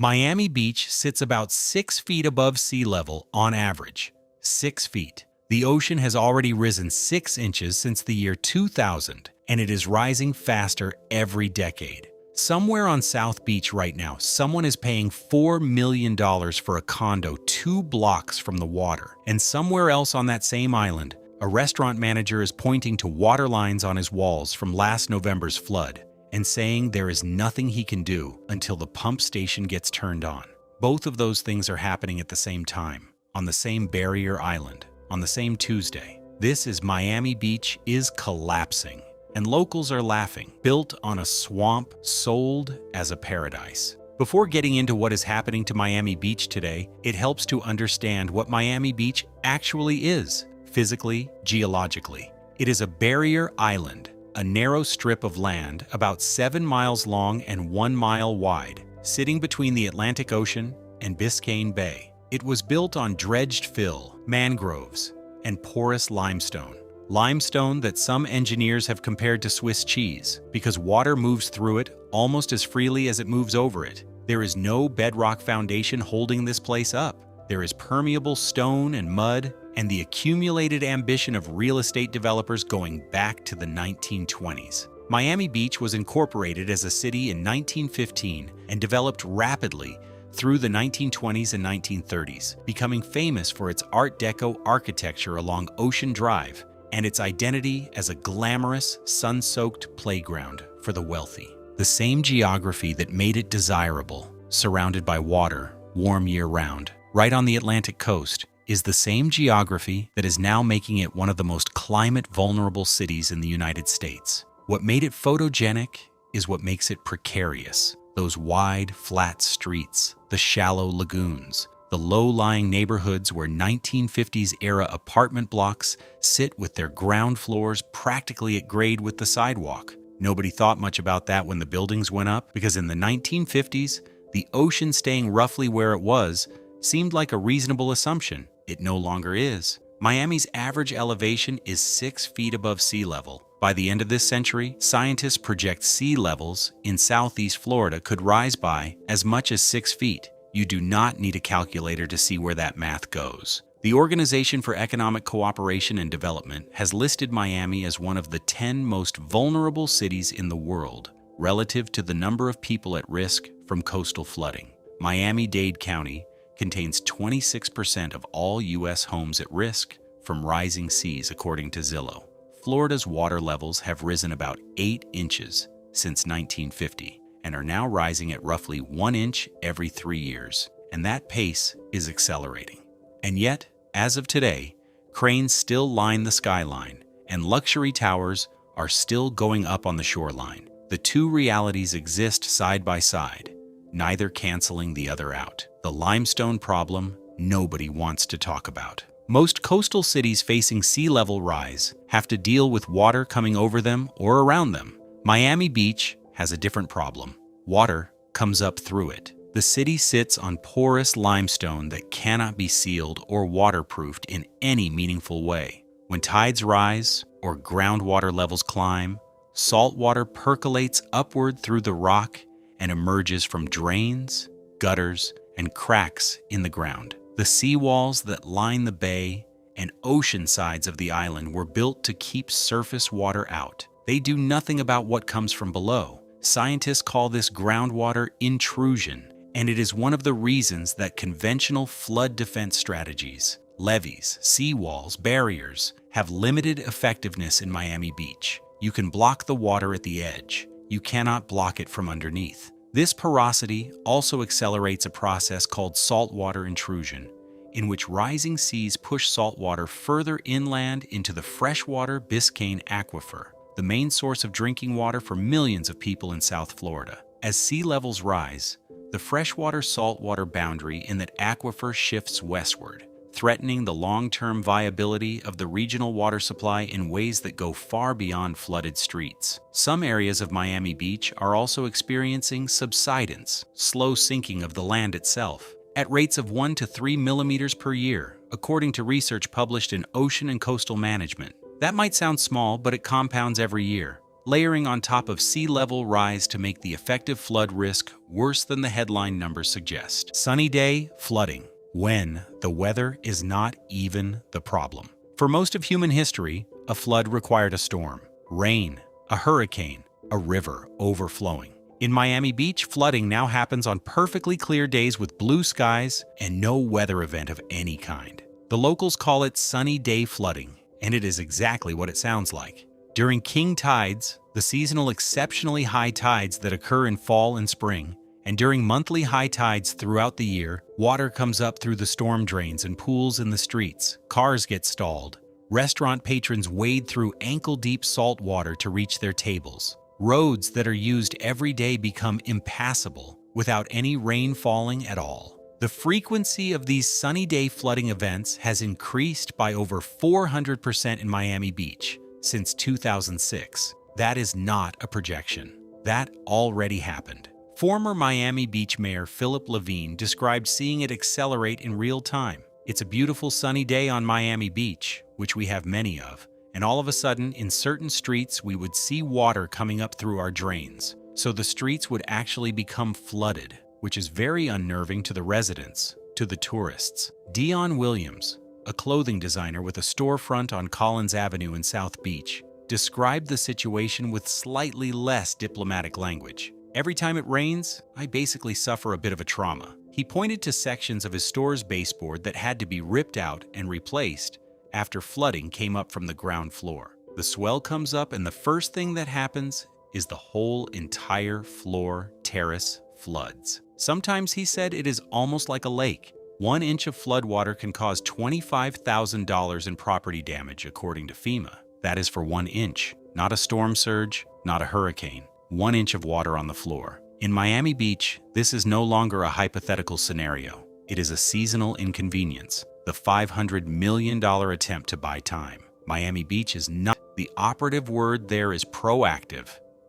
Miami Beach sits about 6 feet above sea level on average. 6 feet. The ocean has already risen 6 inches since the year 2000, and it is rising faster every decade. Somewhere on South Beach right now, someone is paying $4 million for a condo 2 blocks from the water. And somewhere else on that same island, a restaurant manager is pointing to water lines on his walls from last November's flood and saying there is nothing he can do until the pump station gets turned on. Both of those things are happening at the same time, on the same barrier island, on the same Tuesday. This is Miami Beach is collapsing, and locals are laughing. Built on a swamp, sold as a paradise. Before getting into what is happening to Miami Beach today, it helps to understand what Miami Beach actually is, physically, geologically. It is a barrier island, a narrow strip of land about 7 miles long and 1 mile wide, sitting between the Atlantic Ocean and Biscayne Bay. It was built on dredged fill, mangroves, and porous limestone. Limestone that some engineers have compared to Swiss cheese because water moves through it almost as freely as it moves over it. There is no bedrock foundation holding this place up. There is permeable stone and mud and the accumulated ambition of real estate developers going back to the 1920s. Miami Beach was incorporated as a city in 1915 and developed rapidly through the 1920s and 1930s, becoming famous for its Art Deco architecture along Ocean Drive and its identity as a glamorous, sun-soaked playground for the wealthy. The same geography that made it desirable, surrounded by water, warm year-round, right on the Atlantic coast, is the same geography that is now making it one of the most climate-vulnerable cities in the United States. What made it photogenic is what makes it precarious. Those wide, flat streets, the shallow lagoons, the low-lying neighborhoods where 1950s-era apartment blocks sit with their ground floors practically at grade with the sidewalk. Nobody thought much about that when the buildings went up, because in the 1950s, the ocean staying roughly where it was seemed like a reasonable assumption. It no longer is. Miami's average elevation is 6 feet above sea level. By the end of this century, scientists project sea levels in southeast Florida could rise by as much as 6 feet. You do not need a calculator to see where that math goes. The Organization for Economic Cooperation and Development has listed Miami as one of the 10 most vulnerable cities in the world relative to the number of people at risk from coastal flooding. Miami-Dade County contains 26% of all U.S. homes at risk from rising seas, according to Zillow. Florida's water levels have risen about 8 inches since 1950 and are now rising at roughly 1 inch every 3 years, and that pace is accelerating. And yet, as of today, cranes still line the skyline, and luxury towers are still going up on the shoreline. The two realities exist side by side, neither canceling the other out. The limestone problem nobody wants to talk about. Most coastal cities facing sea level rise have to deal with water coming over them or around them. Miami Beach has a different problem. Water comes up through it. The city sits on porous limestone that cannot be sealed or waterproofed in any meaningful way. When tides rise or groundwater levels climb, salt water percolates upward through the rock and emerges from drains, gutters, and cracks in the ground. The seawalls that line the bay and ocean sides of the island were built to keep surface water out. They do nothing about what comes from below. Scientists call this groundwater intrusion, and it is one of the reasons that conventional flood defense strategies, levees, seawalls, barriers, have limited effectiveness in Miami Beach. You can block the water at the edge. You cannot block it from underneath. This porosity also accelerates a process called saltwater intrusion, in which rising seas push saltwater further inland into the freshwater Biscayne aquifer, the main source of drinking water for millions of people in South Florida. As sea levels rise, the freshwater-saltwater boundary in that aquifer shifts westward, threatening the long-term viability of the regional water supply in ways that go far beyond flooded streets. Some areas of Miami Beach are also experiencing subsidence, slow sinking of the land itself, at rates of 1 to 3 millimeters per year, according to research published in Ocean and Coastal Management. That might sound small, but it compounds every year. layering on top of sea level rise to make the effective flood risk worse than the headline numbers suggest. Sunny day, flooding, when the weather is not even the problem. For most of human history, a flood required a storm, rain, a hurricane, a river overflowing. In Miami Beach, flooding now happens on perfectly clear days with blue skies and no weather event of any kind. The locals call it sunny day flooding, and it is exactly what it sounds like. During king tides, the seasonal exceptionally high tides that occur in fall and spring, and during monthly high tides throughout the year, water comes up through the storm drains and pools in the streets, cars get stalled, restaurant patrons wade through ankle-deep salt water to reach their tables. Roads that are used every day become impassable without any rain falling at all. The frequency of these sunny day flooding events has increased by over 400% in Miami Beach since 2006. That is not a projection. That already happened. Former Miami Beach Mayor Philip Levine described seeing it accelerate in real time. It's a beautiful sunny day on Miami Beach, which we have many of, and all of a sudden, in certain streets, we would see water coming up through our drains. So the streets would actually become flooded, which is very unnerving to the residents, to the tourists. Dion Williams, a clothing designer with a storefront on Collins Avenue in South Beach, described the situation with slightly less diplomatic language. Every time it rains, I basically suffer a bit of a trauma. He pointed to sections of his store's baseboard that had to be ripped out and replaced after flooding came up from the ground floor. The swell comes up and the first thing that happens is the whole entire floor terrace floods. Sometimes, he said, it is almost like a lake. 1 inch of floodwater can cause $25,000 in property damage, according to FEMA. That is for 1 inch, not a storm surge, not a hurricane. 1 inch of water on the floor. In Miami Beach, this is no longer a hypothetical scenario. It is a seasonal inconvenience, the $500 million attempt to buy time. Miami Beach is not. The operative word there is proactive,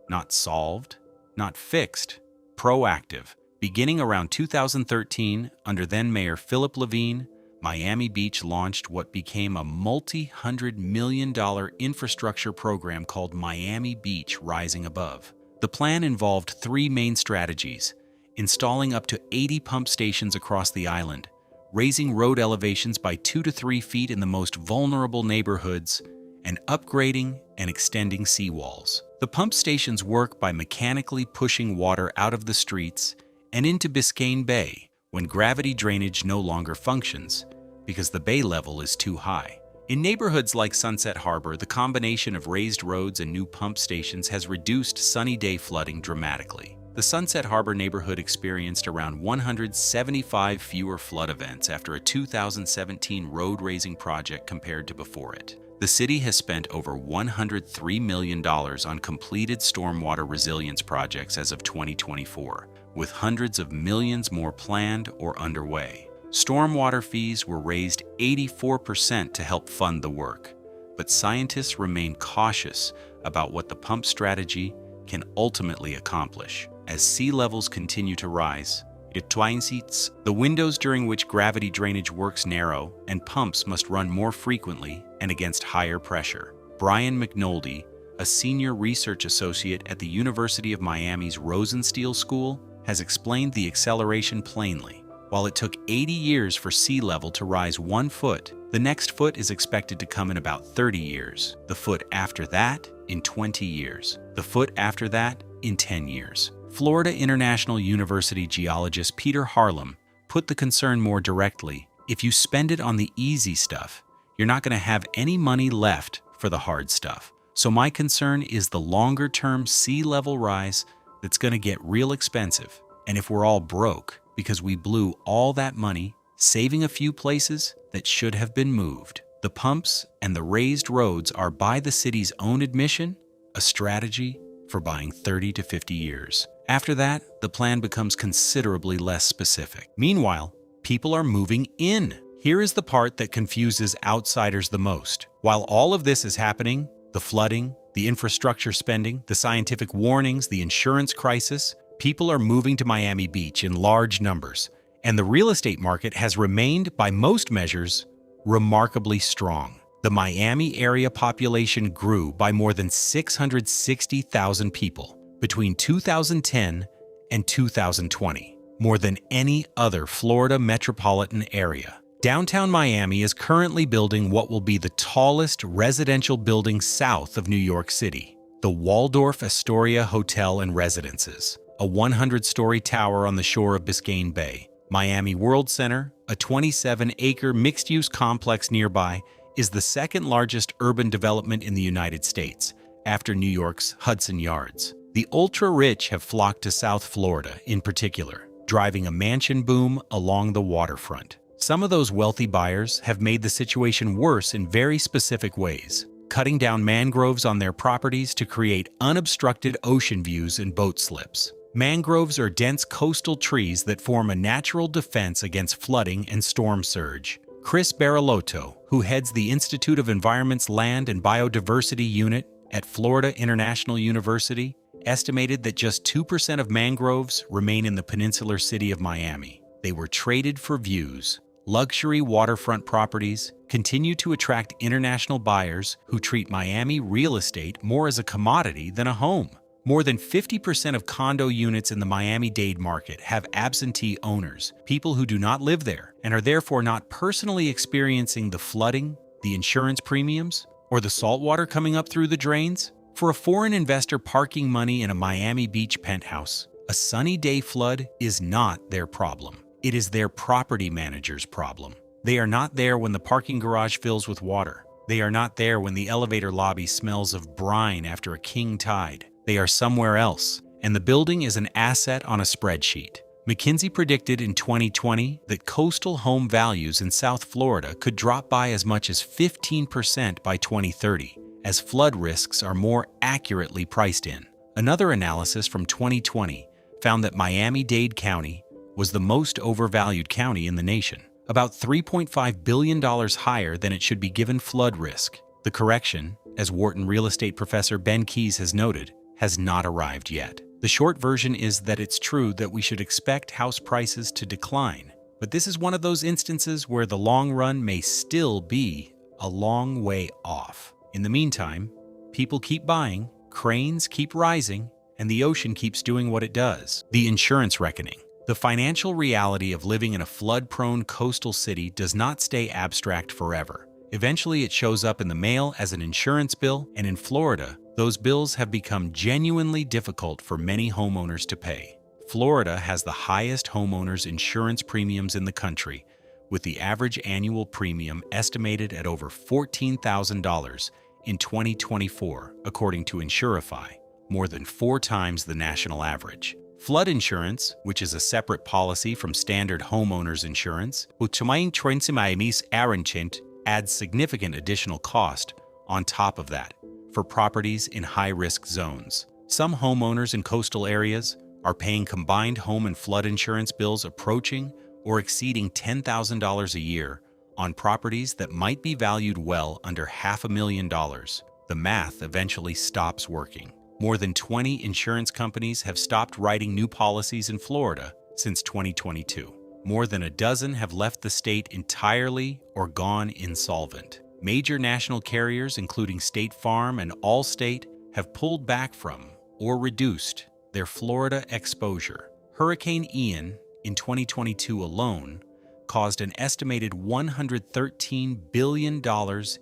not solved, not fixed, proactive. Beginning around 2013, under then-Mayor Philip Levine, Miami Beach launched what became a multi-hundred-million-dollar infrastructure program called Miami Beach Rising Above. The plan involved 3 main strategies: installing up to 80 pump stations across the island, raising road elevations by 2 to 3 feet in the most vulnerable neighborhoods, and upgrading and extending seawalls. The pump stations work by mechanically pushing water out of the streets and into Biscayne Bay when gravity drainage no longer functions because the bay level is too high. In neighborhoods like Sunset Harbor, the combination of raised roads and new pump stations has reduced sunny day flooding dramatically. The Sunset Harbor neighborhood experienced around 175 fewer flood events after a 2017 road-raising project compared to before it. The city has spent over $103 million on completed stormwater resilience projects as of 2024, with hundreds of millions more planned or underway. Stormwater fees were raised 84% to help fund the work, but scientists remain cautious about what the pump strategy can ultimately accomplish. As sea levels continue to rise, the windows during which gravity drainage works narrow, and pumps must run more frequently and against higher pressure. Brian McNulty, a senior research associate at the University of Miami's Rosenstiel School, has explained the acceleration plainly. While it took 80 years for sea level to rise 1 foot, the next foot is expected to come in about 30 years, the foot after that in 20 years, the foot after that in 10 years. Florida International University geologist Peter Harlem put the concern more directly: if you spend it on the easy stuff, you're not going to have any money left for the hard stuff. So my concern is the longer-term sea level rise that's going to get real expensive. And if we're all broke because we blew all that money saving a few places that should have been moved. The pumps and the raised roads are, by the city's own admission, a strategy for buying 30 to 50 years. After that, the plan becomes considerably less specific. Meanwhile, people are moving in. Here is the part that confuses outsiders the most. While all of this is happening, the flooding, the infrastructure spending, the scientific warnings, the insurance crisis, people are moving to Miami Beach in large numbers, and the real estate market has remained, by most measures, remarkably strong. The Miami area population grew by more than 660,000 people between 2010 and 2020, more than any other Florida metropolitan area. Downtown Miami is currently building what will be the tallest residential building south of New York City, the Waldorf Astoria Hotel and Residences, a 100-story tower on the shore of Biscayne Bay. Miami World Center, a 27-acre mixed-use complex nearby, is the second largest urban development in the United States, after New York's Hudson Yards. The ultra-rich have flocked to South Florida in particular, driving a mansion boom along the waterfront. Some of those wealthy buyers have made the situation worse in very specific ways, cutting down mangroves on their properties to create unobstructed ocean views and boat slips. Mangroves are dense coastal trees that form a natural defense against flooding and storm surge. Chris Barilotto, who heads the Institute of Environment's Land and Biodiversity Unit at Florida International University, estimated that just 2% of mangroves remain in the peninsular city of Miami. They were traded for views. Luxury waterfront properties continue to attract international buyers who treat Miami real estate more as a commodity than a home. More than 50% of condo units in the Miami-Dade market have absentee owners, people who do not live there and are therefore not personally experiencing the flooding, the insurance premiums, or the saltwater coming up through the drains. For a foreign investor parking money in a Miami Beach penthouse, a sunny day flood is not their problem. It is their property manager's problem. They are not there when the parking garage fills with water. They are not there when the elevator lobby smells of brine after a king tide. They are somewhere else, and the building is an asset on a spreadsheet. McKinsey predicted in 2020 that coastal home values in South Florida could drop by as much as 15% by 2030, as flood risks are more accurately priced in. Another analysis from 2020 found that Miami-Dade County was the most overvalued county in the nation, about $3.5 billion higher than it should be given flood risk. The correction, as Wharton real estate professor Ben Keyes has noted, has not arrived yet. The short version is that it's true that we should expect house prices to decline, but this is one of those instances where the long run may still be a long way off. In the meantime, people keep buying, cranes keep rising, and the ocean keeps doing what it does. The insurance reckoning. The financial reality of living in a flood-prone coastal city does not stay abstract forever. Eventually, it shows up in the mail as an insurance bill, and in Florida, those bills have become genuinely difficult for many homeowners to pay. Florida has the highest homeowners insurance premiums in the country, with the average annual premium estimated at over $14,000 in 2024, according to Insurify, more than 4 times the national average. Flood insurance, which is a separate policy from standard homeowners insurance, adds significant additional cost on top of that for properties in high-risk zones. Some homeowners in coastal areas are paying combined home and flood insurance bills approaching or exceeding $10,000 a year on properties that might be valued well under $500,000. The math eventually stops working. More than 20 insurance companies have stopped writing new policies in Florida since 2022. More than a dozen have left the state entirely or gone insolvent. Major national carriers, including State Farm and Allstate, have pulled back from or reduced their Florida exposure. Hurricane Ian, in 2022 alone, caused an estimated $113 billion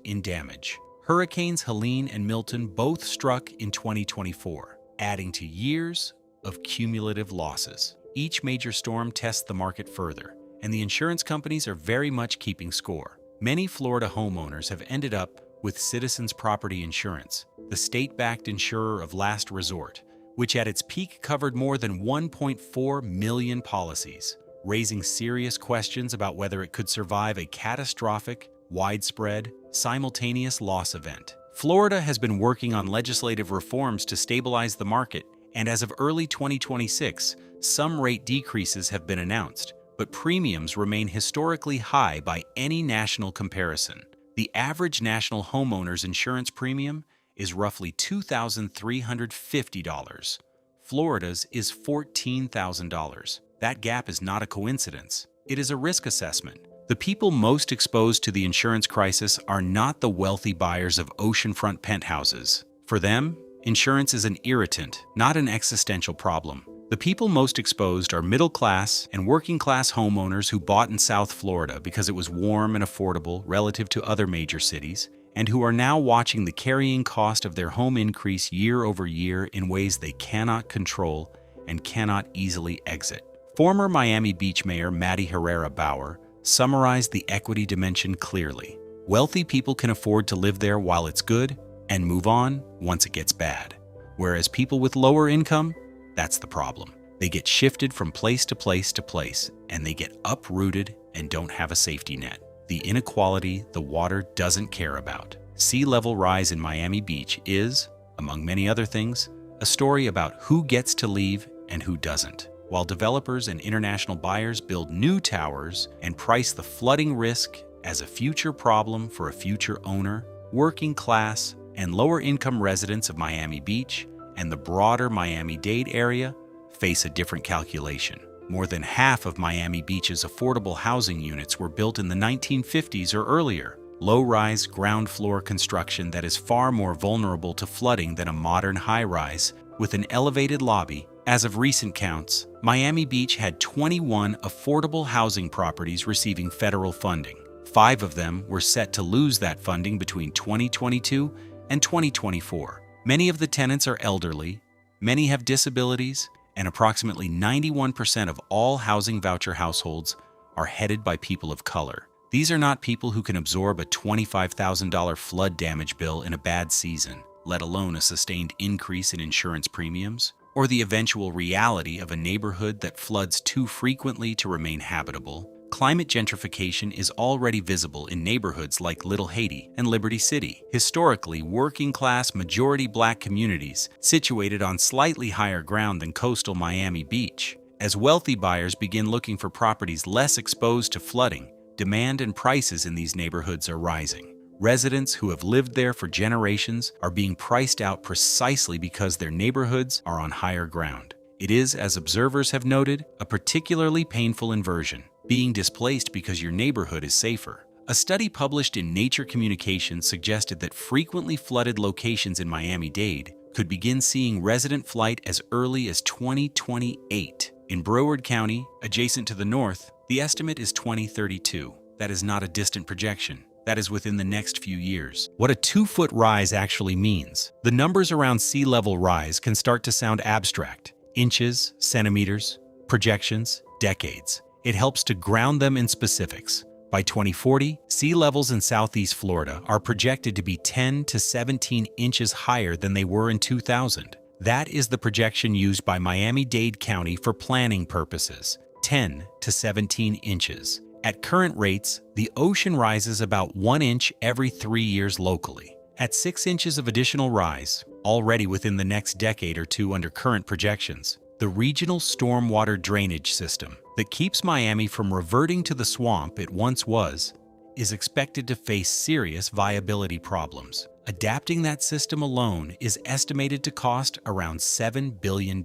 in damage. Hurricanes Helene and Milton both struck in 2024, adding to years of cumulative losses. Each major storm tests the market further, and the insurance companies are very much keeping score. Many Florida homeowners have ended up with Citizens Property Insurance, the state-backed insurer of last resort, which at its peak covered more than 1.4 million policies, raising serious questions about whether it could survive a catastrophic, widespread, simultaneous loss event. Florida has been working on legislative reforms to stabilize the market, and as of early 2026, some rate decreases have been announced, but premiums remain historically high by any national comparison. The average national homeowner's insurance premium is roughly $2,350. Florida's is $14,000. That gap is not a coincidence. It is a risk assessment. The people most exposed to the insurance crisis are not the wealthy buyers of oceanfront penthouses. For them, insurance is an irritant, not an existential problem. The people most exposed are middle-class and working-class homeowners who bought in South Florida because it was warm and affordable relative to other major cities, and who are now watching the carrying cost of their home increase year over year in ways they cannot control and cannot easily exit. Former Miami Beach Mayor Matty Herrera Bauer summarized the equity dimension clearly. Wealthy people can afford to live there while it's good and move on once it gets bad. Whereas people with lower income, that's the problem. They get shifted from place to place to place, and they get uprooted and don't have a safety net. The inequality the water doesn't care about. Sea level rise in Miami Beach is, among many other things, a story about who gets to leave and who doesn't. While developers and international buyers build new towers and price the flooding risk as a future problem for a future owner, working class and lower income residents of Miami Beach and the broader Miami-Dade area face a different calculation. More than half of Miami Beach's affordable housing units were built in the 1950s or earlier, low-rise ground floor construction that is far more vulnerable to flooding than a modern high-rise with an elevated lobby. As of recent counts, Miami Beach had 21 affordable housing properties receiving federal funding. 5 of them were set to lose that funding between 2022 and 2024. Many of the tenants are elderly, many have disabilities, and approximately 91% of all housing voucher households are headed by people of color. These are not people who can absorb a $25,000 flood damage bill in a bad season, let alone a sustained increase in insurance premiums, or the eventual reality of a neighborhood that floods too frequently to remain habitable. Climate gentrification is already visible in neighborhoods like Little Haiti and Liberty City, historically working-class majority black communities situated on slightly higher ground than coastal Miami Beach. As wealthy buyers begin looking for properties less exposed to flooding, demand and prices in these neighborhoods are rising. Residents who have lived there for generations are being priced out precisely because their neighborhoods are on higher ground. It is, as observers have noted, a particularly painful inversion, being displaced because your neighborhood is safer. A study published in Nature Communications suggested that frequently flooded locations in Miami-Dade could begin seeing resident flight as early as 2028. In Broward County, adjacent to the north, the estimate is 2032. That is not a distant projection. That is within the next few years. What a 2-foot rise actually means. The numbers around sea level rise can start to sound abstract. Inches, centimeters, projections, decades. It helps to ground them in specifics. By 2040, sea levels in Southeast Florida are projected to be 10 to 17 inches higher than they were in 2000. That is the projection used by Miami-Dade County for planning purposes, 10 to 17 inches. At current rates, the ocean rises about 1 inch every 3 years locally. At 6 inches of additional rise, already within the next decade or two under current projections, the regional stormwater drainage system that keeps Miami from reverting to the swamp it once was is expected to face serious viability problems. Adapting that system alone is estimated to cost around $7 billion.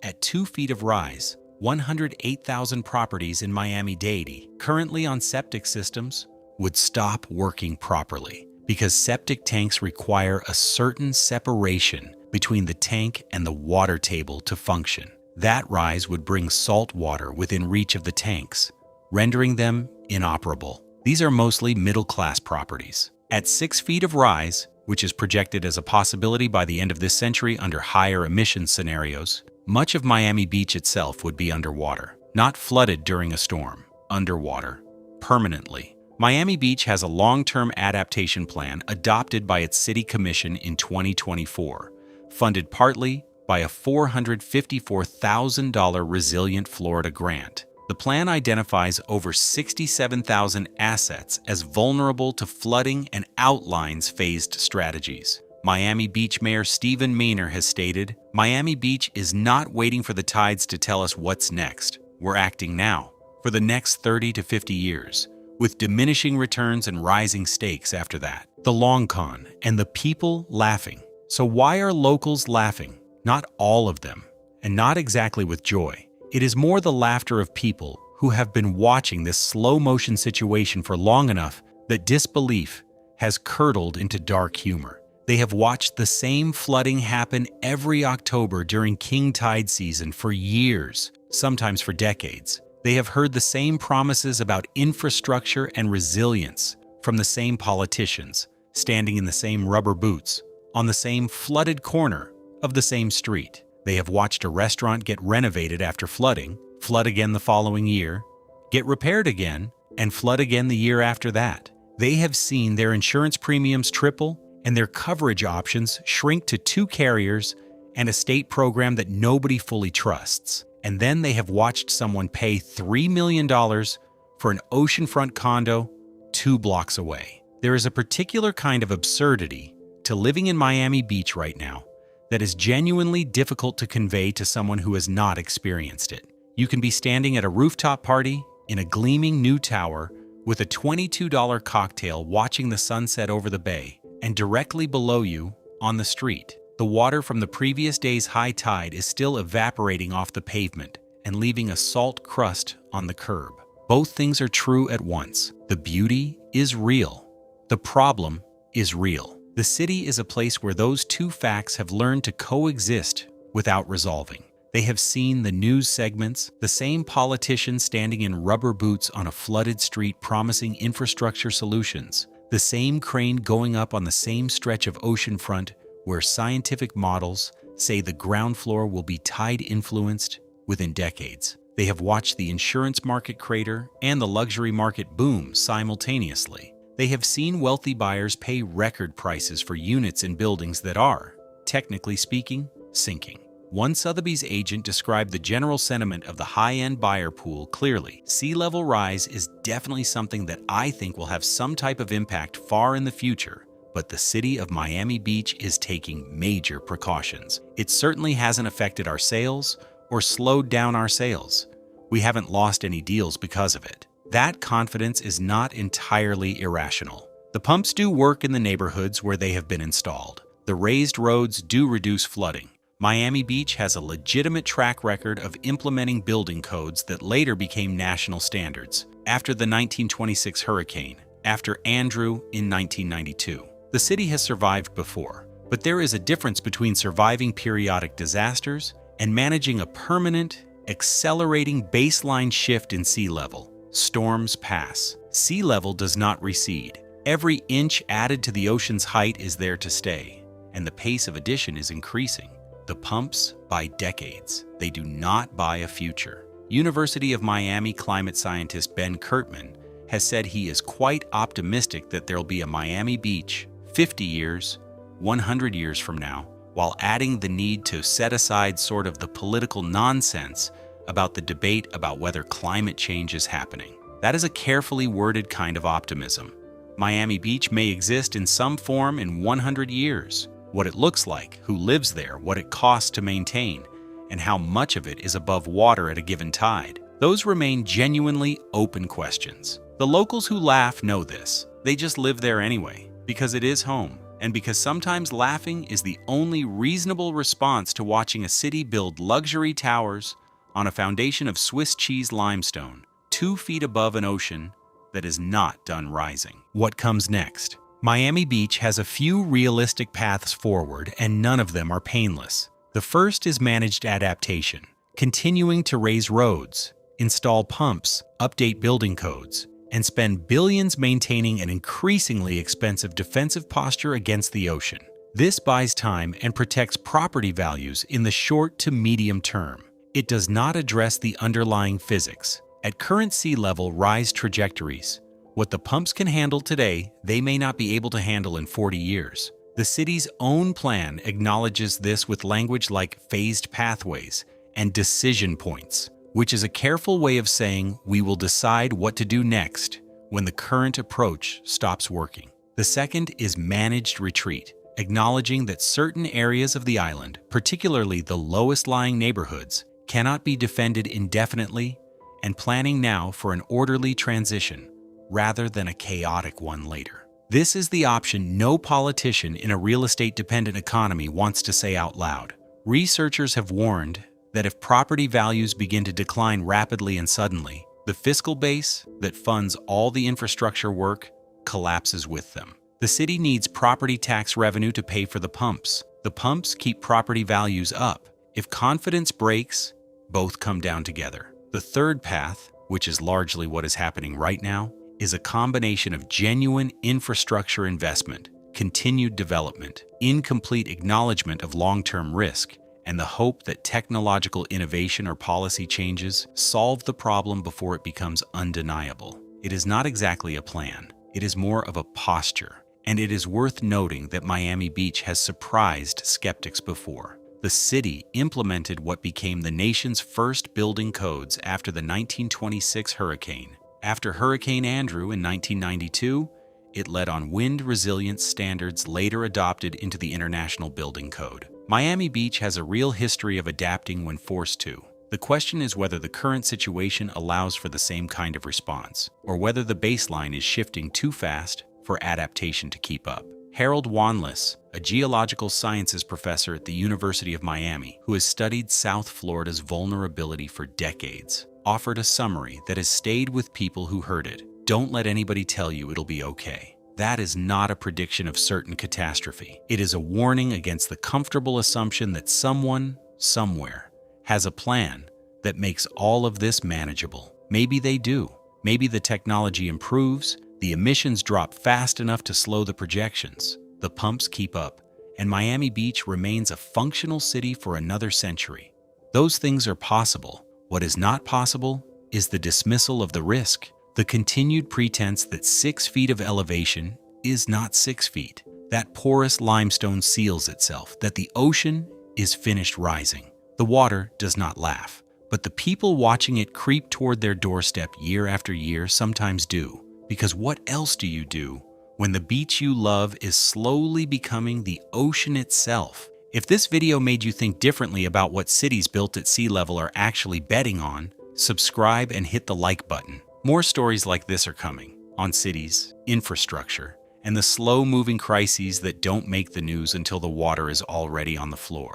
At 2 feet of rise, 108,000 properties in Miami-Dade, currently on septic systems, would stop working properly because septic tanks require a certain separation between the tank and the water table to function. That rise would bring salt water within reach of the tanks, rendering them inoperable. These are mostly middle-class properties. At 6 feet of rise, which is projected as a possibility by the end of this century under higher emission scenarios, much of Miami Beach itself would be underwater, not flooded during a storm, underwater, permanently. Miami Beach has a long-term adaptation plan adopted by its city commission in 2024, funded partly by a $454,000 Resilient Florida grant. The plan identifies over 67,000 assets as vulnerable to flooding and outlines phased strategies. Miami Beach Mayor Stephen Maynor has stated, "Miami Beach is not waiting for the tides to tell us what's next. We're acting now, for the next 30 to 50 years, with diminishing returns and rising stakes after that." The long con, and the people laughing. So why are locals laughing? Not all of them, and not exactly with joy. It is more the laughter of people who who have been watching this slow-motion situation for long enough that disbelief has curdled into dark humor. They have watched the same flooding happen every October during king tide season for years, sometimes for decades. They have heard the same promises about infrastructure and resilience from the same politicians, standing in the same rubber boots, on the same flooded corner of the same street. They have watched a restaurant get renovated after flooding, flood again the following year, get repaired again, and flood again the year after that. They have seen their insurance premiums triple and their coverage options shrink to 2 carriers and a state program that nobody fully trusts. And then they have watched someone pay $3 million for an oceanfront condo 2 blocks away. There is a particular kind of absurdity to living in Miami Beach right now that is genuinely difficult to convey to someone who has not experienced it. You can be standing at a rooftop party in a gleaming new tower with a $22 cocktail watching the sunset over the bay, and directly below you, on the street, the water from the previous day's high tide is still evaporating off the pavement and leaving a salt crust on the curb. Both things are true at once. The beauty is real. The problem is real. The city is a place where those 2 facts have learned to coexist without resolving. They have seen the news segments, the same politicians standing in rubber boots on a flooded street promising infrastructure solutions, the same crane going up on the same stretch of oceanfront where scientific models say the ground floor will be tide-influenced within decades. They have watched the insurance market crater and the luxury market boom simultaneously. They have seen wealthy buyers pay record prices for units in buildings that are, technically speaking, sinking. One Sotheby's agent described the general sentiment of the high-end buyer pool clearly. Sea level rise is definitely something that I think will have some type of impact far in the future, but the city of Miami Beach is taking major precautions. It certainly hasn't affected our sales or slowed down our sales. We haven't lost any deals because of it. That confidence is not entirely irrational. The pumps do work in the neighborhoods where they have been installed. The raised roads do reduce flooding. Miami Beach has a legitimate track record of implementing building codes that later became national standards. After the 1926 hurricane, after Andrew in 1992. The city has survived before, but there is a difference between surviving periodic disasters and managing a permanent, accelerating baseline shift in sea level. Storms pass. Sea level does not recede. Every inch added to the ocean's height is there to stay, and the pace of addition is increasing. The pumps buy decades. They do not buy a future. University of Miami climate scientist Ben Kirtman has said he is quite optimistic that there'll be a Miami Beach 50 years, 100 years from now, while adding the need to set aside sort of the political nonsense about the debate about whether climate change is happening. That is a carefully worded kind of optimism. Miami Beach may exist in some form in 100 years. What it looks like, who lives there, what it costs to maintain, and how much of it is above water at a given tide. Those remain genuinely open questions. The locals who laugh know this. They just live there anyway, because it is home, and because sometimes laughing is the only reasonable response to watching a city build luxury towers on a foundation of Swiss cheese limestone, 2 feet above an ocean that is not done rising. What comes next? Miami Beach has a few realistic paths forward, and none of them are painless. The first is managed adaptation, continuing to raise roads, install pumps, update building codes, and spend billions maintaining an increasingly expensive defensive posture against the ocean. This buys time and protects property values in the short to medium term. It does not address the underlying physics. At current sea level rise trajectories, what the pumps can handle today, they may not be able to handle in 40 years. The city's own plan acknowledges this with language like phased pathways and decision points, which is a careful way of saying we will decide what to do next when the current approach stops working. The second is managed retreat, acknowledging that certain areas of the island, particularly the lowest-lying neighborhoods, cannot be defended indefinitely, and planning now for an orderly transition rather than a chaotic one later. This is the option no politician in a real estate-dependent economy wants to say out loud. Researchers have warned that if property values begin to decline rapidly and suddenly, The fiscal base that funds all the infrastructure work collapses with them. The city needs property tax revenue to pay for the pumps. The pumps keep property values up. If confidence breaks, both come down together. The third path, which is largely what is happening right now, is a combination of genuine infrastructure investment, continued development, incomplete acknowledgement of long-term risk, and the hope that technological innovation or policy changes solve the problem before it becomes undeniable. It is not exactly a plan. It is more of a posture. And it is worth noting that Miami Beach has surprised skeptics before. The city implemented what became the nation's first building codes after the 1926 hurricane. After Hurricane Andrew in 1992, it led on wind resilience standards later adopted into the International Building Code. Miami Beach has a real history of adapting when forced to. The question is whether the current situation allows for the same kind of response, or whether the baseline is shifting too fast for adaptation to keep up. Harold Wanless, a geological sciences professor at the University of Miami who has studied South Florida's vulnerability for decades, offered a summary that has stayed with people who heard it. Don't let anybody tell you it'll be okay. That is not a prediction of certain catastrophe. It is a warning against the comfortable assumption that someone, somewhere, has a plan that makes all of this manageable. Maybe they do. Maybe the technology improves, the emissions drop fast enough to slow the projections, the pumps keep up, and Miami Beach remains a functional city for another century. Those things are possible. What is not possible is the dismissal of the risk, the continued pretense that 6 feet of elevation is not 6 feet, that porous limestone seals itself, that the ocean is finished rising. The water does not laugh, but the people watching it creep toward their doorstep year after year sometimes do. Because what else do you do when the beach you love is slowly becoming the ocean itself? If this video made you think differently about what cities built at sea level are actually betting on, subscribe and hit the like button. More stories like this are coming on cities, infrastructure, and the slow-moving crises that don't make the news until the water is already on the floor.